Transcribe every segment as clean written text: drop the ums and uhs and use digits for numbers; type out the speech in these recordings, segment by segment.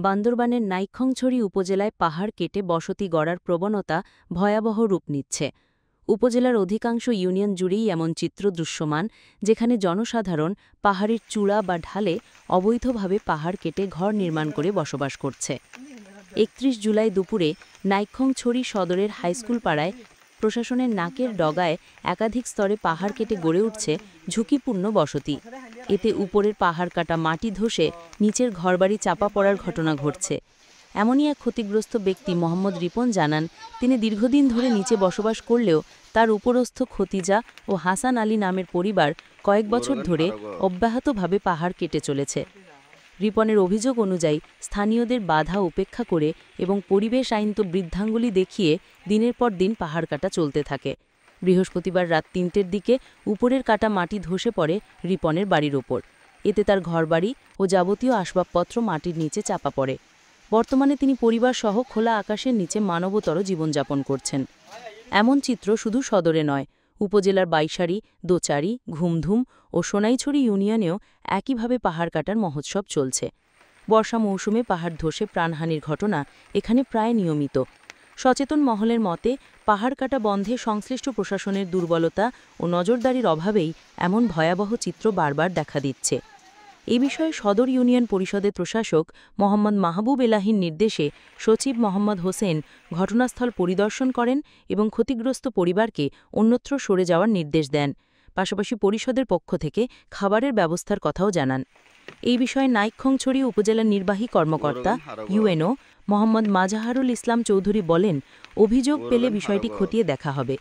বান্দরবানের নাইক্ষ্যংছড়ি উপজেলায় পাহাড় কেটে বসতি গড়ার প্রবণতা ভয়াবহ রূপ নিচ্ছে। উপজেলার অধিকাংশ ইউনিয়ন জুড়েই এমন চিত্র দৃশ্যমান, যেখানে জনসাধারণ পাহাড়ের চূড়া বা ঢালে অবৈধভাবে পাহাড় কেটে ঘর নির্মাণ করে বসবাস করছে। ৩১ জুলাই দুপুরে নাইক্ষ্যংছড়ি সদরের হাইস্কুল পাড়ায় প্রশাসনের নাকের ডগায় একাধিক স্তরে পাহাড় কেটে গড়ে উঠছে ঝুঁকিপূর্ণ বসতি। এতে উপরের পাহাড় কাটা মাটি ধসে নিচের ঘরবাড়ি চাপা পড়ার ঘটনা ঘটছে। এমনই এক ক্ষতিগ্রস্ত ব্যক্তি মোহাম্মদ রিপন জানান, তিনি দীর্ঘদিন ধরে নিচে বসবাস করলেও তার উপরস্থ খতিজা ও হাসান আলী নামের পরিবার কয়েক বছর ধরে অব্যাহতভাবে পাহাড় কেটে চলেছে। রিপনের অভিযোগ অনুযায়ী স্থানীয়দের বাধা উপেক্ষা করে এবং পরিবেশ আইনত বৃদ্ধাঙ্গুলি দেখিয়ে দিনের পর দিন পাহাড় কাটা চলতে থাকে। বৃহস্পতিবার রাত ৩টের দিকে উপরের কাটা মাটি ধসে পড়ে রিপনের বাড়ির ওপর। এতে তার ঘরবাড়ি ও যাবতীয় আসবাবপত্র মাটির নিচে চাপা পড়ে। বর্তমানে তিনি পরিবারসহ খোলা আকাশের নিচে মানবতর জীবনযাপন করছেন। এমন চিত্র শুধু সদরে নয়, উপজেলার বাইশারি, দোচারি, ঘুমধুম ও সোনাইছড়ি ইউনিয়নেও একইভাবে পাহাড় কাটার মহোৎসব চলছে। বর্ষা মৌসুমে পাহাড় ধসে প্রাণহানির ঘটনা এখানে প্রায় নিয়মিত। সচেতন মহলের মতে, পাহাড় কাটা বন্ধে সংশ্লিষ্ট প্রশাসনের দুর্বলতা ও নজরদারির অভাবেই এমন ভয়াবহ চিত্র বারবার দেখা দিচ্ছে। এ বিষয়ে সদর ইউনিয়ন পরিষদের প্রশাসক মোহাম্মদ মাহবুব এলাহীর নির্দেশে সচিব মোহাম্মদ হোসেন ঘটনাস্থল পরিদর্শন করেন এবং ক্ষতিগ্রস্ত পরিবারকে অন্যত্র সরে যাওয়ার নির্দেশ দেন। পাশাপাশি পরিষদের পক্ষ থেকে খাবারের ব্যবস্থার কথাও জানান। এই বিষয়ে নাইক্ষ্যংছড়ি উপজেলার নির্বাহী কর্মকর্তা ইউএনও মোহাম্মদ মাজাহারুল ইসলাম চৌধুরী বলেন, অভিযোগ পেলে বিষয়টি খতিয়ে দেখা হবে।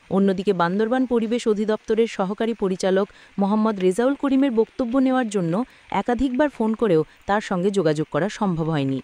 অন্যদিকে বান্দরবান পরিবেশ অধিদপ্তরের সহকারী পরিচালক মোহাম্মদ রেজাউল করিমের বক্তব্য নেওয়ার জন্য একাধিকবার ফোন করেও তার সঙ্গে যোগাযোগ করা সম্ভব হয়নি।